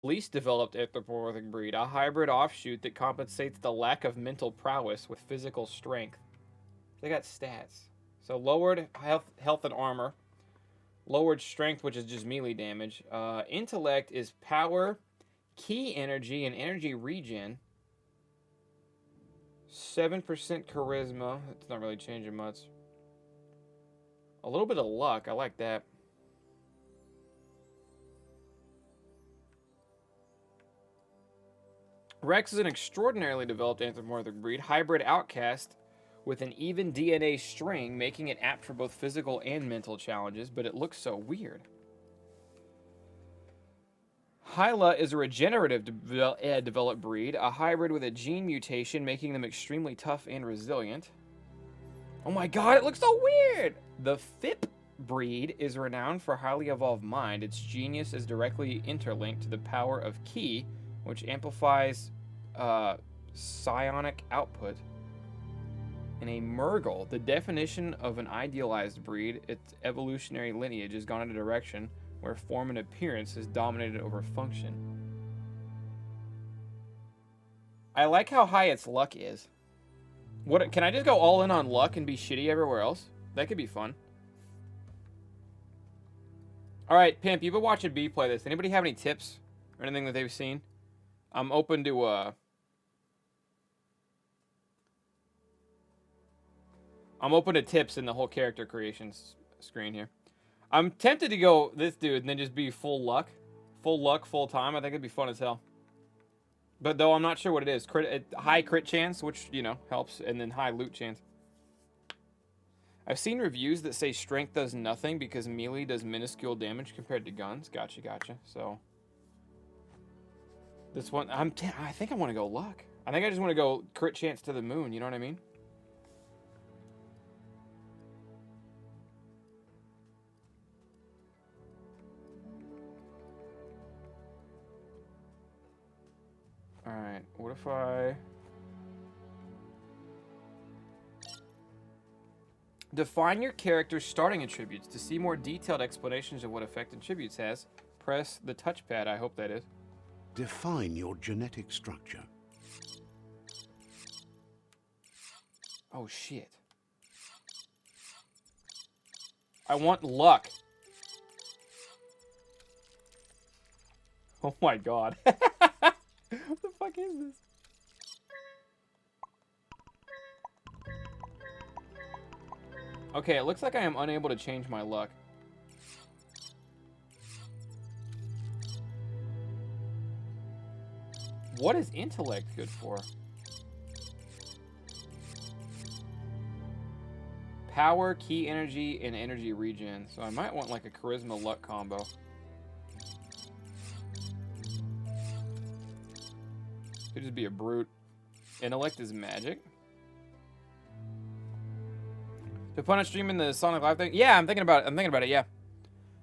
least developed anthropomorphic breed, a hybrid offshoot that compensates the lack of mental prowess with physical strength. They got stats. So lowered health and armor, lowered strength, which is just melee damage. Intellect is power, key energy, and energy regen. 7% charisma. It's not really changing much. A little bit of luck. I like that. Rex is an extraordinarily developed anthropomorphic breed, hybrid outcast with an even DNA string, making it apt for both physical and mental challenges, but it looks so weird. Hyla is a regenerative developed breed, a hybrid with a gene mutation, making them extremely tough and resilient. Oh my god, it looks so weird! The Fip breed is renowned for highly evolved mind. Its genius is directly interlinked to the power of Ki, which amplifies psionic output. And a Murgle, the definition of an idealized breed, its evolutionary lineage has gone in a direction where form and appearance is dominated over function. I like how high its luck is. What can I just go all in on luck and be shitty everywhere else? That could be fun. All right, Pimp, you've been watching B play this. Anybody have any tips or anything that they've seen? I'm open to tips in the whole character creation screen here. I'm tempted to go this dude and then just be full luck, full time. I think it'd be fun as hell. But though I'm not sure what it is. High crit chance, which, you know, helps, and then high loot chance. I've seen reviews that say strength does nothing because melee does minuscule damage compared to guns. Gotcha. So this one, I think I want to go luck. I think I just want to go crit chance to the moon. You know what I mean? All right. What if I define your character's starting attributes? To see more detailed explanations of what effect attributes has, press the touchpad. I hope that is. Define your genetic structure. Oh, shit. I want luck. Oh my god. What the fuck is this? Okay, it looks like I am unable to change my luck. What is intellect good for? Power, key energy, and energy regen. So I might want like a charisma luck combo. Could just be a brute. Intellect is magic. To punish streaming the Sonic Live thing? Yeah, I'm thinking about it, yeah.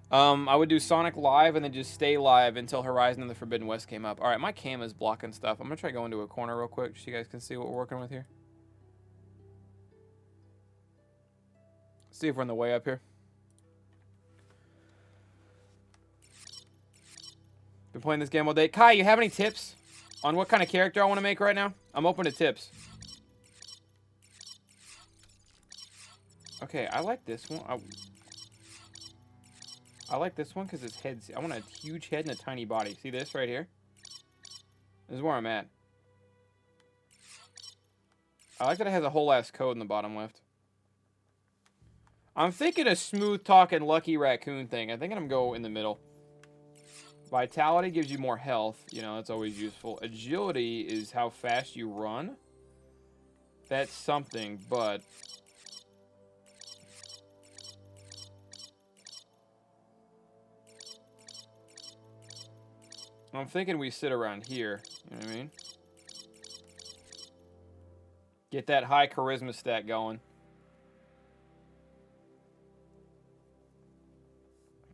I would do Sonic Live and then just stay live until Horizon and the Forbidden West came up. Alright, my cam is blocking stuff. I'm gonna try going to a corner real quick so you guys can see what we're working with here. See if we're on the way up here. Been playing this game all day. Kai, you have any tips on what kind of character I want to make right now? I'm open to tips. Okay, I like this one. I like this one because its head's... I want a huge head and a tiny body. See this right here? This is where I'm at. I like that it has a whole ass code in the bottom left. I'm thinking a smooth talking lucky raccoon thing. I think I'm going to go in the middle. Vitality gives you more health. You know, that's always useful. Agility is how fast you run. That's something, but... I'm thinking we sit around here. You know what I mean? Get that high charisma stat going.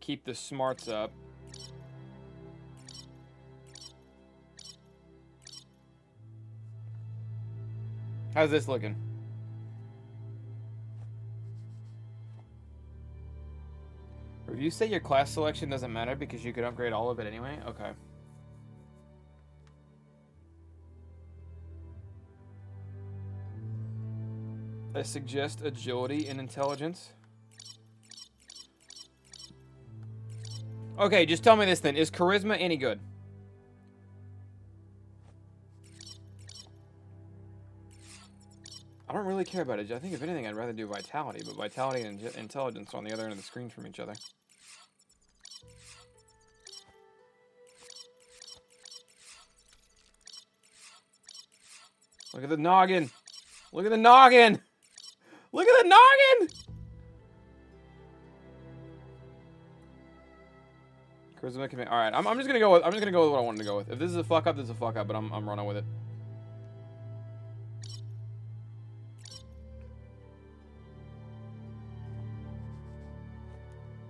Keep the smarts up. How's this looking? Reviews say your class selection doesn't matter because you could upgrade all of it anyway? Okay. I suggest agility and intelligence. Okay, just tell me this then. Is charisma any good? I don't really care about it. I think if anything, I'd rather do vitality, but vitality and intelligence are on the other end of the screen from each other. Look at the noggin! Look at the noggin! Look at the noggin! Charisma can be, all right. I'm just gonna go with what I wanted to go with. If this is a fuck up, this is a fuck up. But I'm running with it.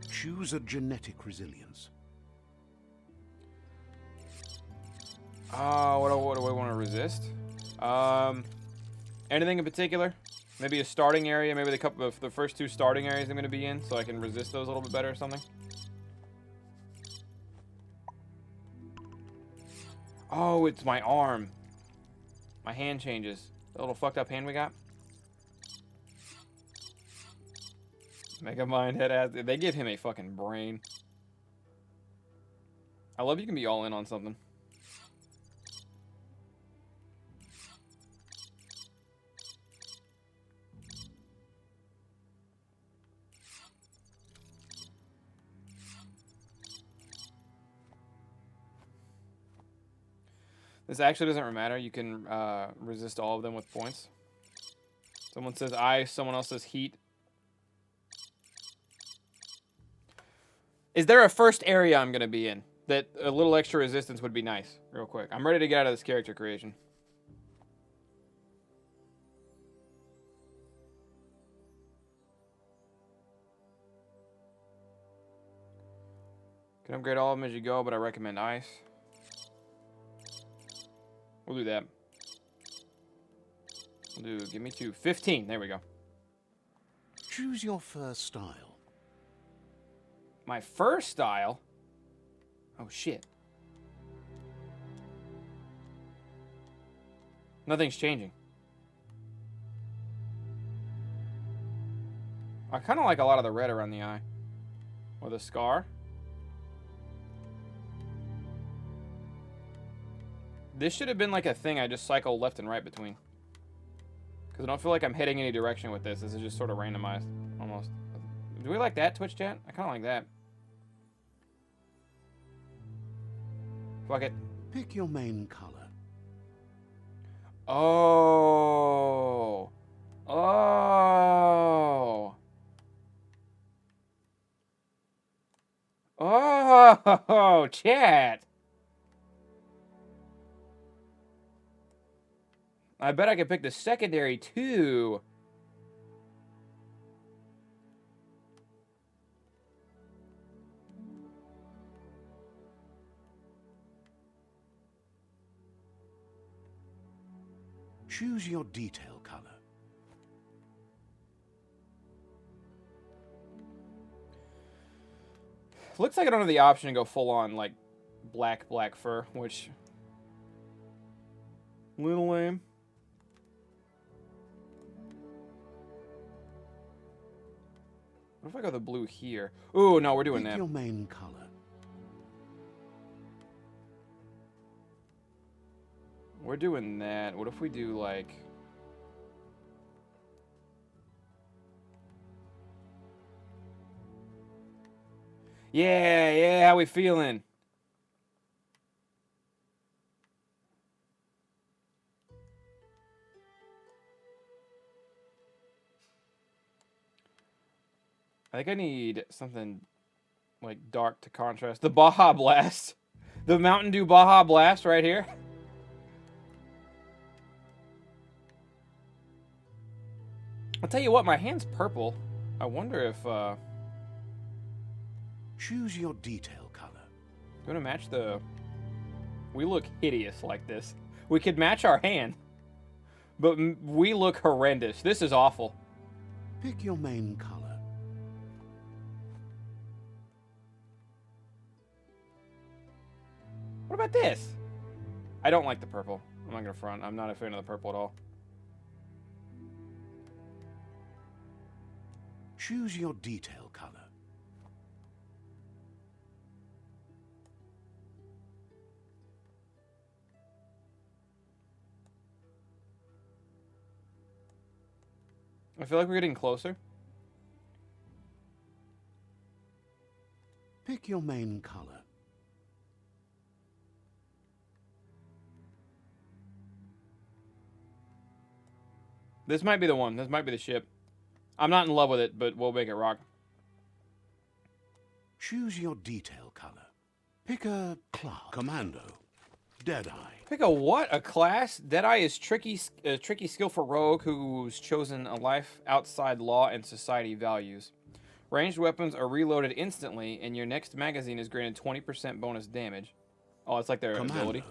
Choose a genetic resilience. What do I want to resist? Anything in particular? Maybe a starting area. Maybe the first 2 starting areas I'm gonna be in, so I can resist those a little bit better or something. Oh, it's my arm. My hand changes. The little fucked up hand we got. Mega Mind head ass. They give him a fucking brain. I love you can be all in on something. This actually doesn't matter. You can resist all of them with points. Someone says ice, someone else says heat. Is there a first area I'm going to be in that a little extra resistance would be nice? Real quick. I'm ready to get out of this character creation. Can upgrade all of them as you go, but I recommend ice. We'll do that. We'll do, give me 2. 15. There we go. Choose your first style. My first style? Oh, shit. Nothing's changing. I kind of like a lot of the red around the eye. Or the scar. This should have been like a thing I just cycle left and right between. Because I don't feel like I'm heading any direction with this. This is just sort of randomized, almost. Do we like that, Twitch chat? I kind of like that. Fuck it. Pick your main color. Oh. Oh. Oh, chat. I bet I could pick the secondary too. Choose your detail color. Looks like I don't have the option to go full on like black fur, which little lame. What if I go the blue here? Ooh, no, we're doing Pick that. your main color. We're doing that. What if we do like... Yeah, how we feeling? I think I need something like dark to contrast. The Baja Blast. The Mountain Dew Baja Blast right here. I'll tell you what, my hand's purple. I wonder if, Choose your detail color. do you want to match the... We look hideous like this. We could match our hand. But we look horrendous. This is awful. Pick your main color. What about this? I don't like the purple. I'm not gonna front. I'm not a fan of the purple at all. Choose your detail color. I feel like we're getting closer. Pick your main color. This might be the one. This might be the ship. I'm not in love with it, but we'll make it rock. Choose your detail color. Pick a class. Commando. Deadeye. Pick a what? A class? Deadeye is tricky, skillful rogue who's chosen a life outside law and society values. Ranged weapons are reloaded instantly, and your next magazine is granted 20% bonus damage. Oh, it's like their ability.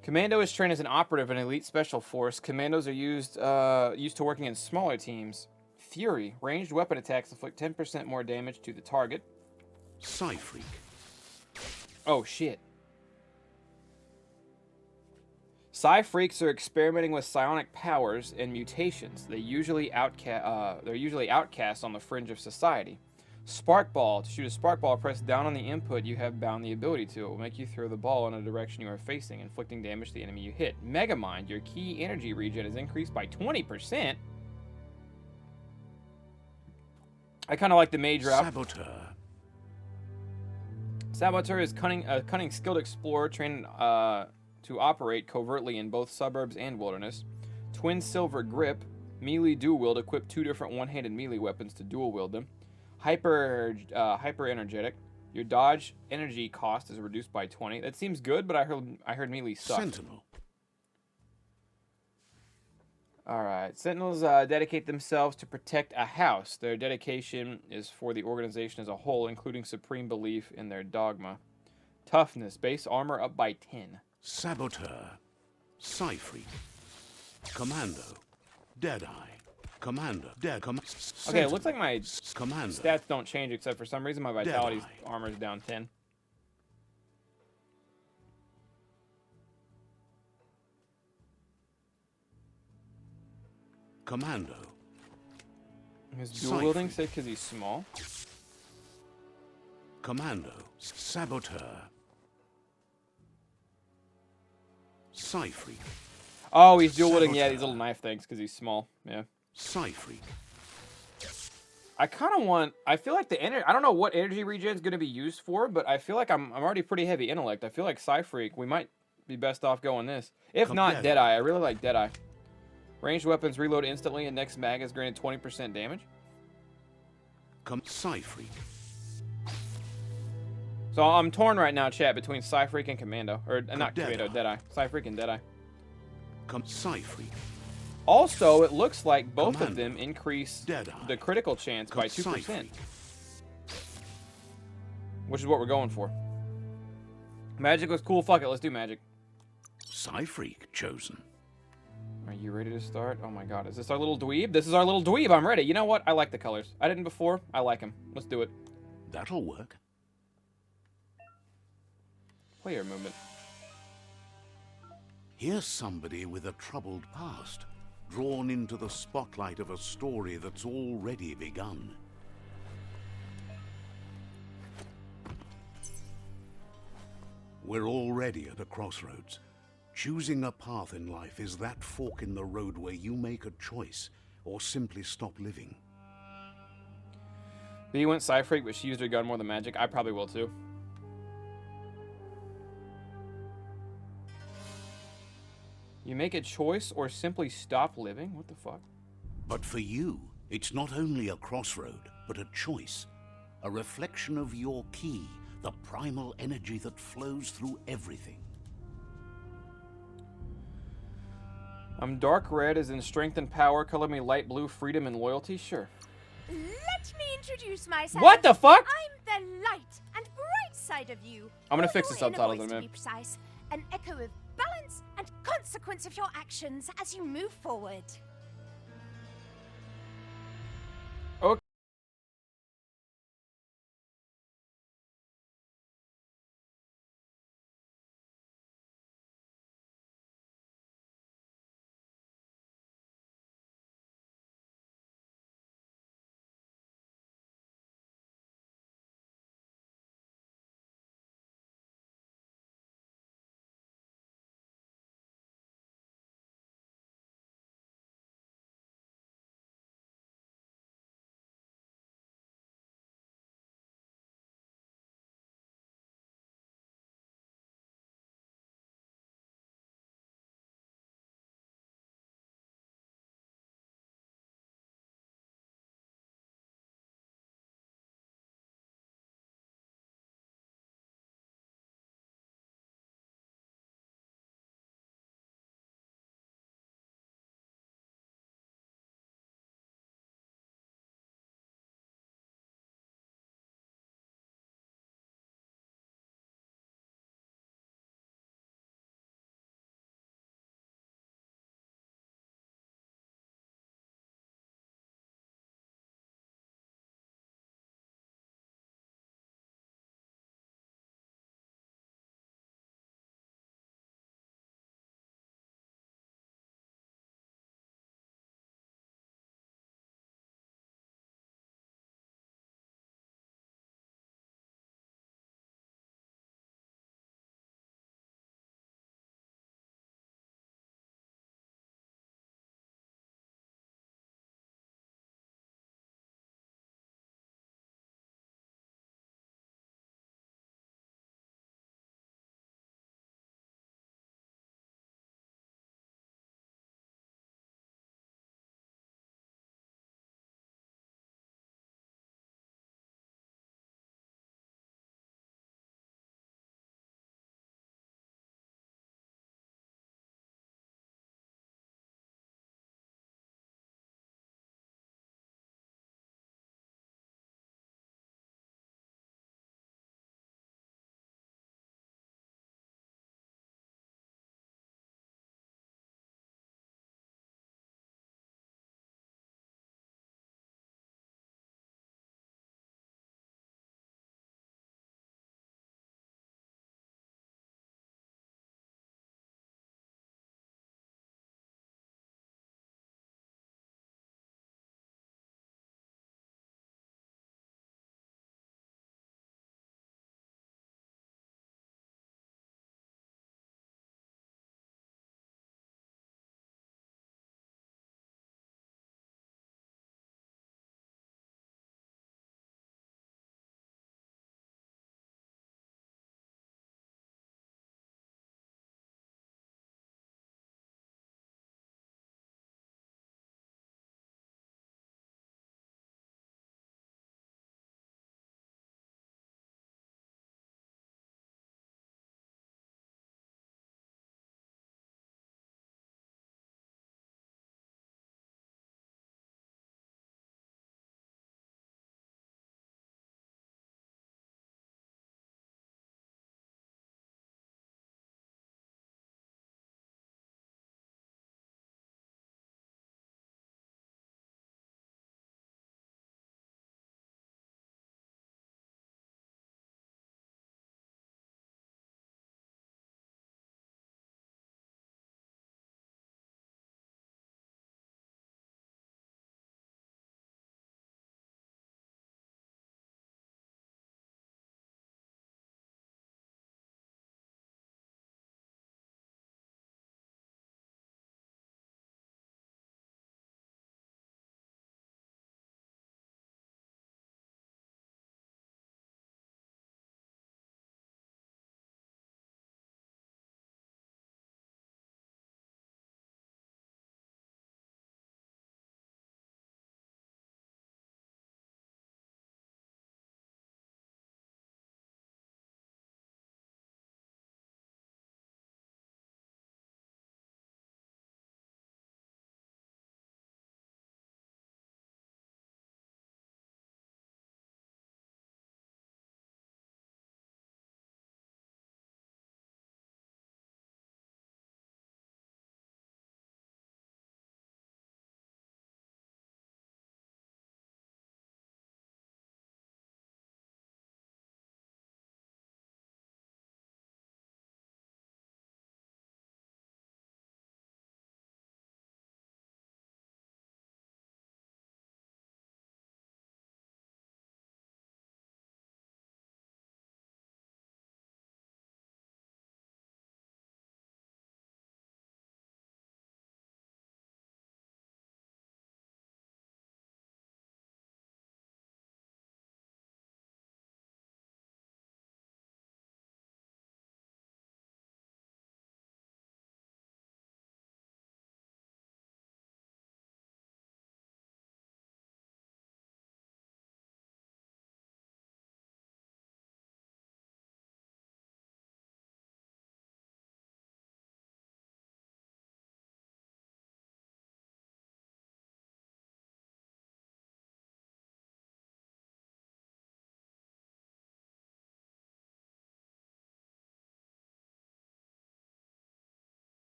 Commando is trained as an operative in elite special force. Commandos are used to working in smaller teams. Fury. Ranged weapon attacks inflict 10% more damage to the target. Psy-Freak. Oh, shit. Psy-Freaks are experimenting with psionic powers and mutations. They're usually outcasts on the fringe of society. Sparkball. To shoot a sparkball, press down on the input you have bound the ability to. It will make you throw the ball in a direction you are facing, inflicting damage to the enemy you hit. Megamind. Your key energy regen is increased by 20%. I kind of like the mage route. Saboteur. Saboteur is a cunning, skilled explorer trained to operate covertly in both suburbs and wilderness. Twin Silver Grip. Melee dual wield. Equip 2 different one-handed melee weapons to dual wield them. Hyper energetic. Your dodge energy cost is reduced by 20. That seems good, but I heard melee sucks. Sentinel. All right. Sentinels dedicate themselves to protect a house. Their dedication is for the organization as a whole, including supreme belief in their dogma. Toughness. Base armor up by 10. Saboteur. Psy-Freak. Commando. Deadeye. Commando. Okay, it looks like my Commando. stats don't change, except for some reason my vitality's armor's down 10. Commando. His dual wielding sick because he's small. Commando. Saboteur. Psy-Freak. Oh, he's dual wielding, yeah, these little knife things because he's small. Yeah. Psy-Freak. I kind of want. I feel like the energy. I don't know what energy regen is going to be used for, but I feel like I'm already pretty heavy intellect. I feel like Psy-Freak. We might be best off going this. If not, Deadeye. I really like Deadeye. Ranged weapons reload instantly, and next mag is granted 20% damage. Psy-Freak. So I'm torn right now, chat, between Psy-Freak and Commando, or not Commando, Deadeye. Psy-Freak and Deadeye. Psy-Freak. Also, it looks like both of them increase the critical chance by 2%. Which is what we're going for. Magic was cool. Fuck it. Let's do magic. Psy-Freak chosen. Are you ready to start? Oh my god. Is this our little dweeb? This is our little dweeb. I'm ready. You know what? I like the colors. I didn't before. I like them. Let's do it. That'll work. Player movement. Here's somebody with a troubled past, drawn into the spotlight of a story that's already begun. We're already at a crossroads. Choosing a path in life is that fork in the road where you make a choice or simply stop living. B went Psy-Freak, but she used her gun more than magic. I probably will too. You make a choice or simply stop living? What the fuck? But for you, it's not only a crossroad, but a choice. A reflection of your key, the primal energy that flows through everything. I'm dark red as in strength and power. Color me light blue, freedom and loyalty. Sure. Let me introduce myself. What the fuck? I'm the light and bright side of you. I'm gonna Or fix the your inner subtitles voice, in a to minute. be precise. An echo of balance and consequence of your actions as you move forward.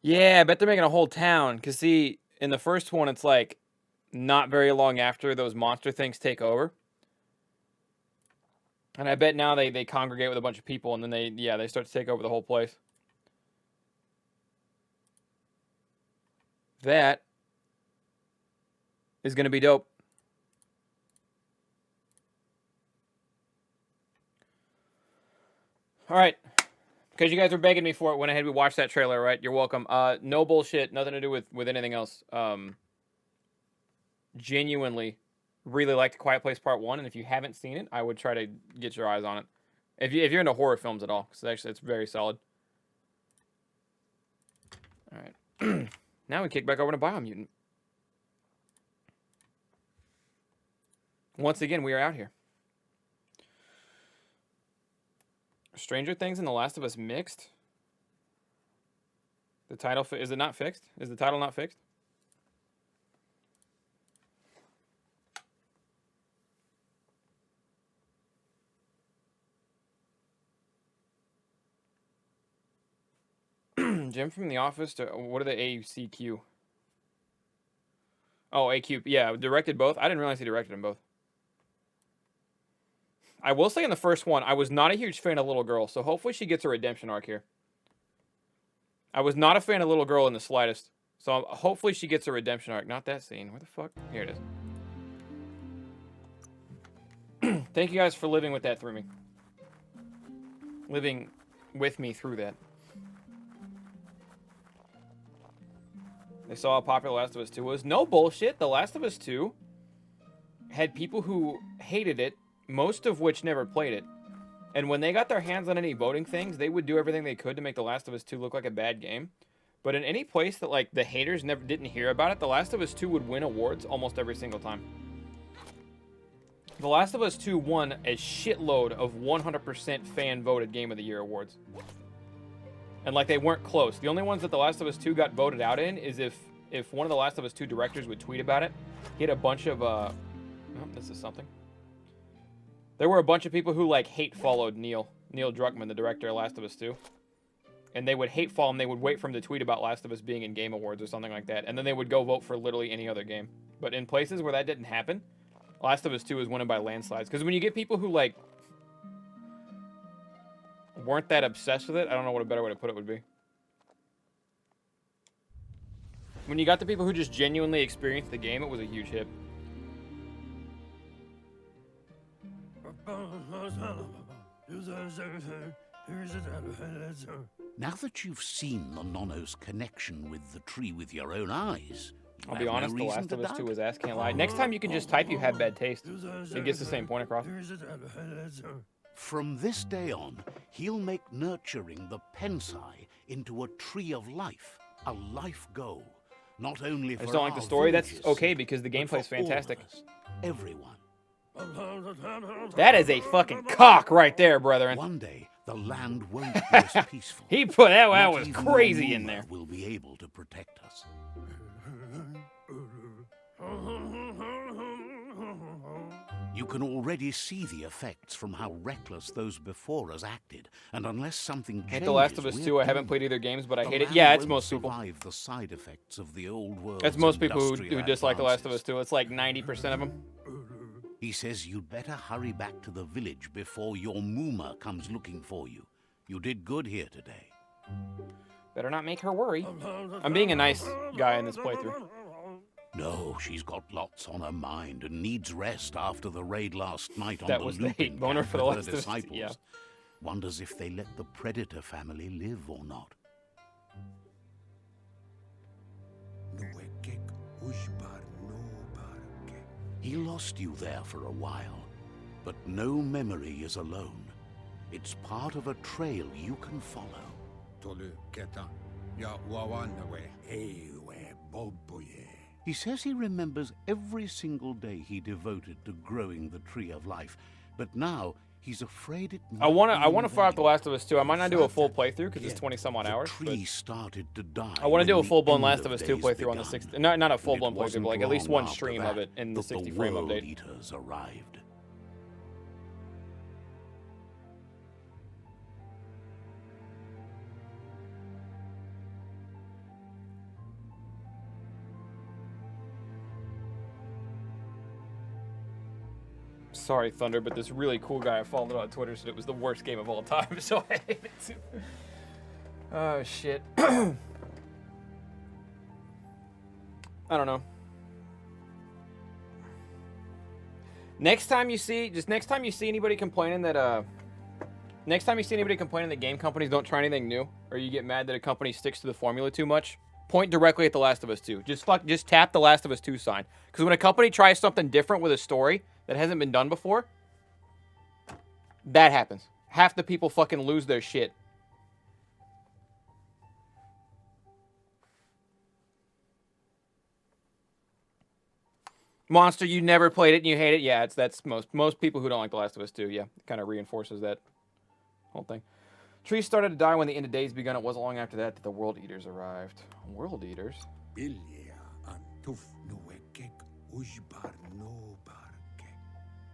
Yeah, I bet they're making a whole town. Because, see, in the first one, it's like not very long after those monster things take over. And I bet now they congregate with a bunch of people, and then they start to take over the whole place. That is going to be dope. All right. Because you guys were begging me for it, went ahead and we watched that trailer, right? You're welcome. No bullshit. Nothing to do with anything else. Genuinely really liked Quiet Place Part 1, and if you haven't seen it, I would try to get your eyes on it. If you're into horror films at all, because actually it's very solid. All right. Now we kick back over to Biomutant. Once again, we are out here. Stranger Things and The Last of Us mixed? The title, is it not fixed? Is the title not fixed? Jim from The Office to, what are the ACQ? Oh, AQ, yeah, directed both. I didn't realize he directed them both. I will say in the first one, I was not a huge fan of Little Girl, so hopefully she gets a redemption arc here. I was not a fan of Little Girl in the slightest, so hopefully she gets a redemption arc. Not that scene. Where the fuck? Here it is. Thank you guys for living with that through me. Living with me through that. They saw how popular Last of Us 2 was. No bullshit. The Last of Us 2 had people who hated it, most of which never played it. And when they got their hands on any voting things, they would do everything they could to make The Last of Us 2 look like a bad game. But in any place that like the haters never didn't hear about it, The Last of Us 2 would win awards almost every single time. The Last of Us 2 won a shitload of 100% fan-voted Game of the Year awards. And like they weren't close. The only ones that The Last of Us 2 got voted out in is if one of The Last of Us 2 directors would tweet about it. He had a bunch of oh, this is something. There were a bunch of people who like hate followed Neil Druckmann, the director of Last of Us 2. And they would hate follow him. They would wait for him to tweet about Last of Us being in Game Awards or something like that. And then they would go vote for literally any other game. But in places where that didn't happen, Last of Us 2 was winning by landslides. Because when you get people who like weren't that obsessed with it, I don't know what a better way to put it would be. When you got the people who just genuinely experienced the game, it was a huge hit. Now that you've seen the Nono's connection with the tree with your own eyes, I'll be honest, The Last of Us 2 was ass, can't lie. Next time you can just type you have bad taste. It gets the same point across. From this day on, he'll make nurturing the Pensai into a tree of life, a life goal. Not only for I just don't like the our story. That's villages, okay because the but gameplay's for all of fantastic. us, everyone. That is a fucking cock right there, brethren. One day, the land won't be as peaceful. He put that Not was even crazy your in Muma there. will be able to protect us. You can already see the effects from how reckless those before us acted, and unless something changes, Hate The Last of Us we're 2. I haven't doomed. played either games, but I The hate it. land Yeah, it's won't most people. survive the side effects of the old world's That's most people who industrial dislike The Last of Us advances. 2. It's like 90% of them. He says you'd better hurry back to the village before your Muma comes looking for you. You did good here today. Better not make her worry. I'm being a nice guy in this playthrough. No, she's got lots on her mind and needs rest after the raid last night on That the was the looping hate boner camp for The with her Last of Us, disciples. yeah. Wonders if they let the Predator family live or not. He lost you there for a while, but no memory is alone. It's part of a trail you can follow. He says he remembers every single day he devoted to growing the Tree of Life, but now he's afraid it might I want be to fire up The vain. Last of Us 2. I might not do a full playthrough because it's 20 some odd hours. The But tree started to die. I want to do a when the full-blown end Last of of Us 2 days playthrough on the begun. 60. Not a And it full-blown playthrough, wasn't but like at least long one after stream that of it in the that 60 frame world update. eaters arrived. Sorry, Thunder, but this really cool guy I followed on Twitter said it was the worst game of all time, so I hate it too. Oh, shit. I don't know. Next time you see anybody complaining that, game companies don't try anything new, or you get mad that a company sticks to the formula too much, point directly at The Last of Us 2. Just tap The Last of Us 2 sign. Because when a company tries something different with a story that hasn't been done before, that happens. Half the people fucking lose their shit. Monster, you never played it and you hate it? Yeah, that's most people who don't like The Last of Us 2, yeah. It kind of reinforces that whole thing. Trees started to die when the end of days begun. It wasn't long after that the World Eaters arrived. World Eaters?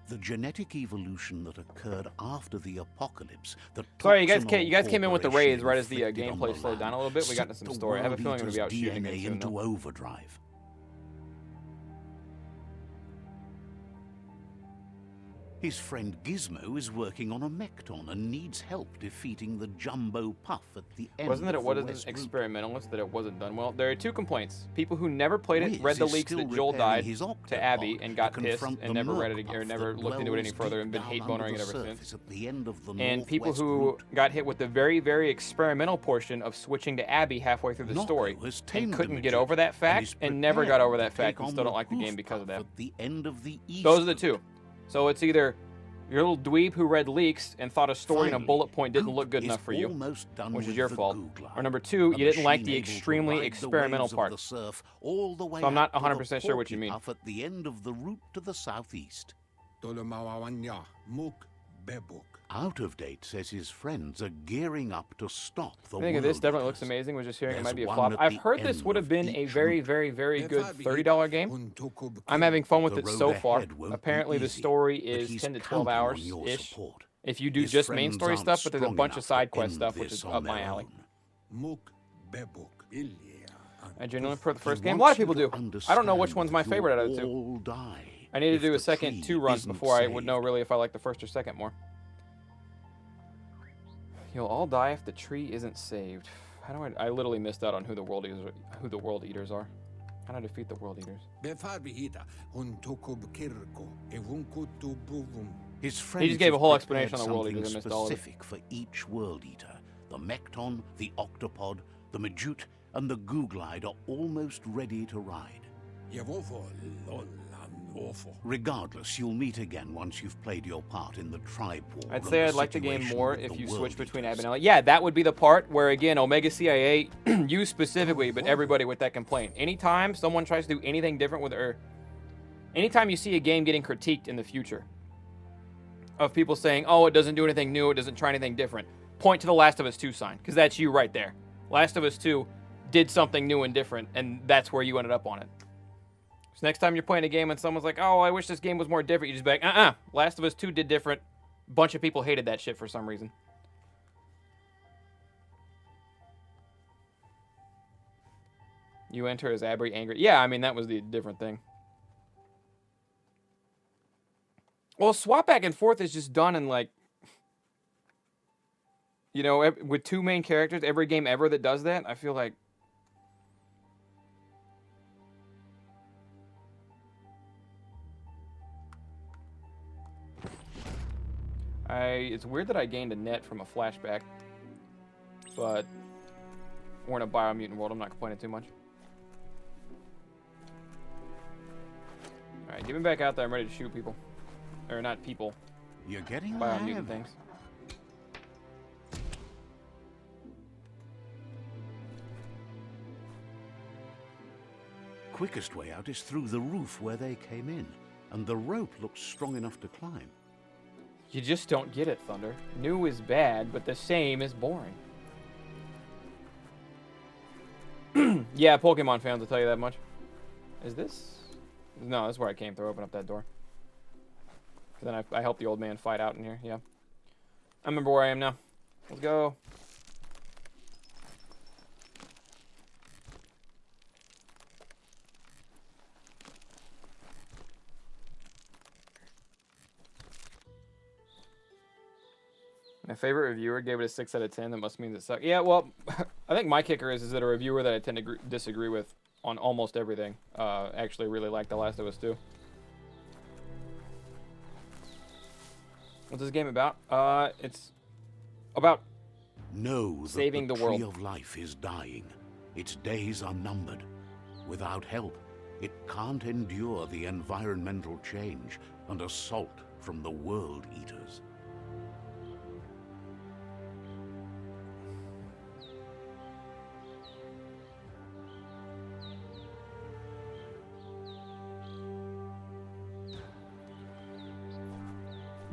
The genetic evolution that occurred after the apocalypse. Sorry, you guys came in with the raids right as the gameplay slowed down a little bit. We got into some story. I have a feeling I'm going to be out shooting again soon, into overdrive. His friend Gizmo is working on a Mecton and needs help defeating the Jumbo Puff at the end. Wasn't that it wasn't experimentalist, that it wasn't done well? There are two complaints. People who never played it read the leaks that Joel died to Abby and got pissed and never read it or never looked into it any further and been hate bonering it ever since. And people who got hit with the very, very experimental portion of switching to Abby halfway through the story and couldn't get over that fact and never got over that fact and still don't like the game because of that. Those are the two. So it's either your little dweeb who read leaks and thought a story and a bullet point didn't look good enough for you, which is your fault. Or number two, you didn't like the extremely experimental part. So I'm not 100% sure what you mean. At the end of the route to the southeast. Out of Date says his friends are gearing up to stop the I think this definitely looks amazing. Was just hearing it might be a flop. I've heard this would have been a very, very, very good $30 game. I'm having fun with it so far. Apparently the story is 10 to 12 hours-ish. If you do just main story stuff, but there's a bunch of side quest stuff, which is up my alley. I genuinely prefer the first game. A lot of people do. I don't know which one's my favorite out of the two. I need to do a second 2 runs before I would know really if I like the first or second more. You'll all die if the tree isn't saved. How do I literally missed out on who the world eaters are. How do I defeat the world eaters? His friends he just gave a whole explanation on the world eaters. I missed all of it. Specific for each world eater. The Mecton, the Octopod, the Majute, and the Googlide are almost ready to ride. Regardless, you'll meet again once you've played your part in the tribe war. I'd say I'd like the game more if you switch between Ab and Ellie. Yeah, that would be the part where, again, Omega CIA, you specifically, but everybody with that complaint. Anytime someone tries to do anything different with her, anytime you see a game getting critiqued in the future, of people saying, oh, it doesn't do anything new, it doesn't try anything different, point to the Last of Us 2 sign, because that's you right there. Last of Us 2 did something new and different, and that's where you ended up on it. So next time you're playing a game and someone's like, oh, I wish this game was more different, you just be like, Last of Us 2 did different. Bunch of people hated that shit for some reason. You enter as Abry angry. Yeah, I mean, that was the different thing. Well, swap back and forth is just done in, like, you know, with 2 main characters, every game ever that does that, I feel like. It's weird that I gained a net from a flashback, but we're in a Biomutant world. I'm not complaining too much. Alright, get me back out there. I'm ready to shoot people. Or not people. You're getting Biomutant things. Quickest way out is through the roof where they came in, and the rope looks strong enough to climb. You just don't get it, Thunder. New is bad, but the same is boring. Yeah, Pokemon fans will tell you that much. Is this? No, this is where I came through. Open up that door. Then I helped the old man fight out in here, yeah. I remember where I am now. Let's go. My favorite reviewer gave it a 6 out of 10. That must mean it sucked. Yeah, well, I think my kicker is that a reviewer that I tend to disagree with on almost everything actually really liked The Last of Us 2. What's this game about? It's about Know saving that the the tree world. of life is dying. Its days are numbered. Without help, it can't endure the environmental change and assault from the world eaters.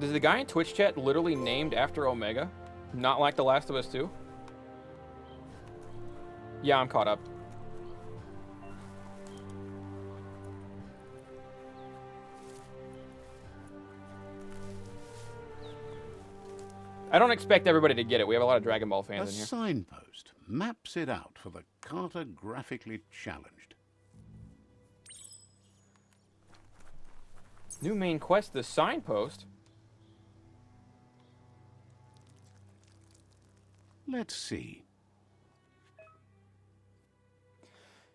Does the guy in Twitch chat literally named after Omega? Not like The Last of Us 2? Yeah, I'm caught up. I don't expect everybody to get it. We have a lot of Dragon Ball A fans in here. signpost maps it out for the cartographically challenged. New main quest, the signpost. Let's see.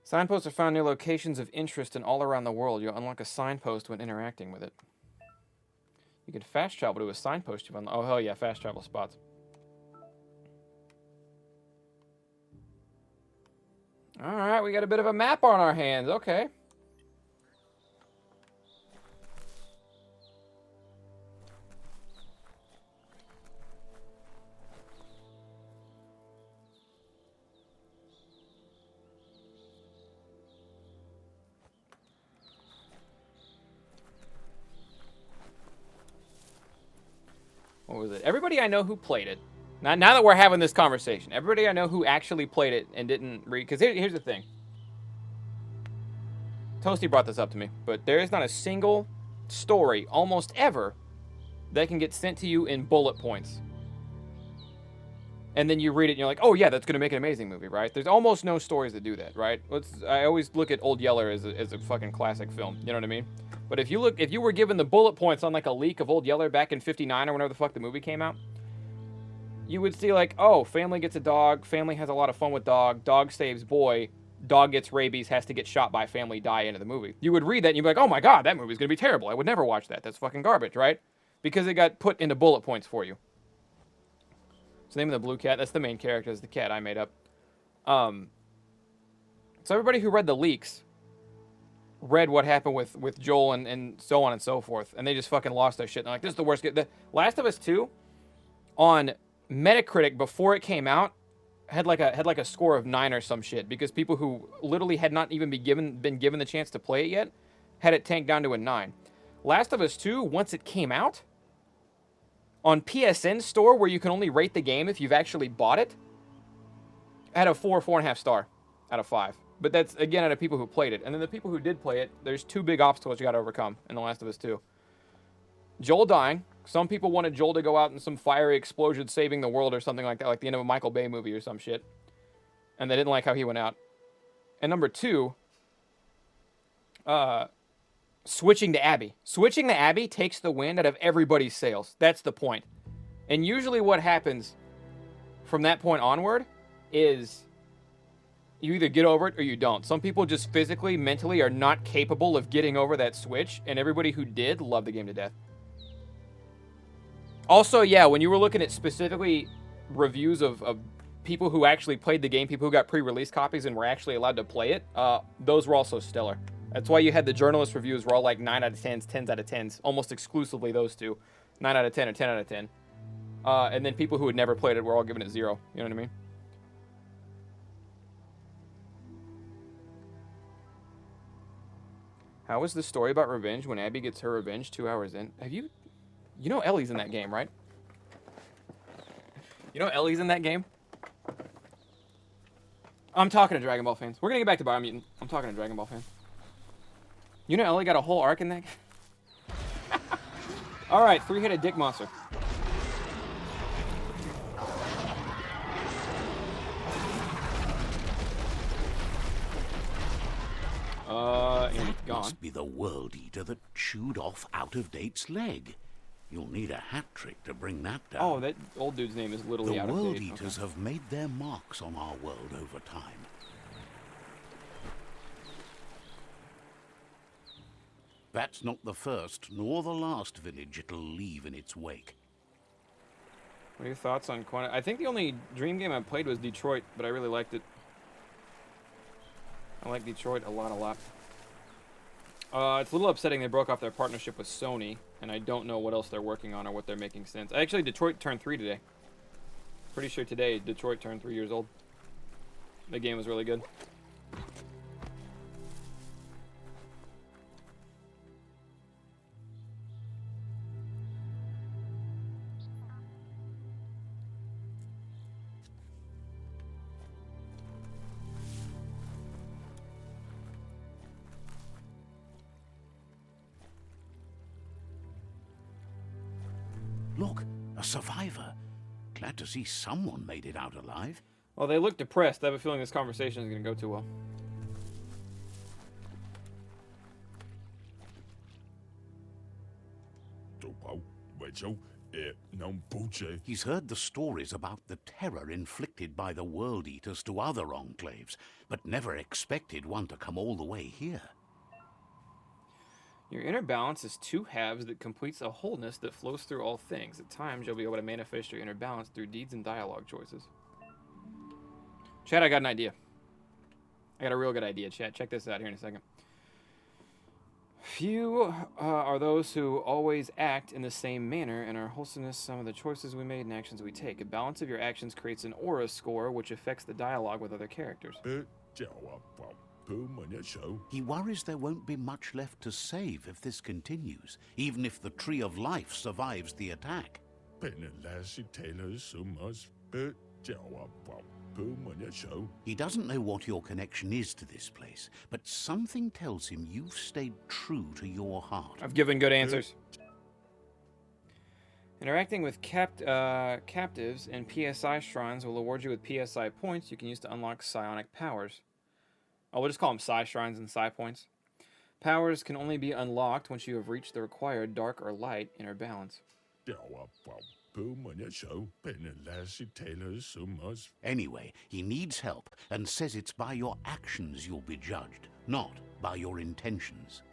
Signposts are found near locations of interest and all around the world. You'll unlock a signpost when interacting with it. You can fast travel to a signpost you've unlocked. Oh, hell yeah, fast travel spots. Alright, we got a bit of a map on our hands. Okay. What was it? Everybody I know who played it. Now that we're having this conversation, everybody I know who actually played it and didn't read. Because here's the thing. Toasty brought this up to me, but there is not a single story, almost ever, that can get sent to you in bullet points. And then you read it and you're like, oh yeah, that's going to make an amazing movie, right? There's almost no stories that do that, right? I always look at Old Yeller as a fucking classic film. You know what I mean? But if you were given the bullet points on like a leak of Old Yeller back in '59 or whenever the fuck the movie came out, you would see like, oh, family gets a dog, family has a lot of fun with dog saves boy, dog gets rabies, has to get shot by family, die into the movie. You would read that and you'd be like, oh my god, that movie's gonna be terrible. I would never watch that. That's fucking garbage, right? Because it got put into bullet points for you. It's the name of the blue cat. That's the main character. Is the cat I made up. So everybody who read the leaks read what happened with Joel and so on and so forth, and they just fucking lost their shit. And they're like, this is the worst game. The Last of Us 2 on Metacritic before it came out had like a score of 9 or some shit, because people who literally had not even been given the chance to play it yet had it tanked down to a 9. Last of Us 2, once it came out on PSN store, where you can only rate the game if you've actually bought it, had a 4.5 star out of 5. But that's again out of people who played it. And then the people who did play it, there's 2 big obstacles you got to overcome in The Last of Us 2. Joel dying. Some people wanted Joel to go out in some fiery explosion saving the world or something like that, like the end of a Michael Bay movie or some shit. And they didn't like how he went out. And number 2, switching to Abby. Switching to Abby takes the wind out of everybody's sails. That's the point. And usually what happens from that point onward is you either get over it or you don't. Some people just physically, mentally are not capable of getting over that switch, and everybody who did loved the game to death. Also, yeah, when you were looking at specifically reviews of people who actually played the game, people who got pre-release copies and were actually allowed to play it, those were also stellar. That's why you had the journalist reviews were all like 9 out of 10s, 10s out of 10s, almost exclusively those two. 9 out of 10 or 10 out of 10. And then people who had never played it were all giving it 0. You know what I mean? How is the story about revenge when Abby gets her revenge 2 hours in? You know Ellie's in that game, right? You know Ellie's in that game? I'm talking to Dragon Ball fans. We're gonna get back to Biomutant. I'm talking to Dragon Ball fans. You know Ellie got a whole arc in that? Alright, 3-headed dick monster. And it's gone. Must be the world eater that chewed off Out of Date's leg. You'll need a hat trick to bring that down. Oh, that old dude's name is literally The out of World date. Eaters have made their marks on our world over time. That's not the first nor the last village it'll leave in its wake. What are your thoughts on Quantum? I think the only Dream game I played was Detroit, but I really liked it. I like Detroit a lot. It's a little upsetting they broke off their partnership with Sony, and I don't know what else they're working on or what they're making since. Actually, Detroit turned 3 today. Pretty sure today Detroit turned 3 years old. The game was really good. Look, a survivor. Glad to see someone made it out alive. Well, they look depressed. I have a feeling this conversation is going to go too well. He's heard the stories about the terror inflicted by the World Eaters to other enclaves, but never expected one to come all the way here. Your inner balance is 2 halves that completes a wholeness that flows through all things. At times, you'll be able to manifest your inner balance through deeds and dialogue choices. Chat, I got an idea. I got a real good idea, chat. Check this out here in a second. Few are those who always act in the same manner, and our wholesomeness some of the choices we made and actions we take. A balance of your actions creates an aura score, which affects the dialogue with other characters. He worries there won't be much left to save if this continues, even if the Tree of Life survives the attack. He doesn't know what your connection is to this place, but something tells him you've stayed true to your heart. I've given good answers. Interacting with captives and PSI shrines will award you with PSI points you can use to unlock psionic powers. Oh, we'll just call them Psi shrines and Psi points. Powers can only be unlocked once you have reached the required dark or light inner balance. Anyway, he needs help and says it's by your actions you'll be judged, not by your intentions.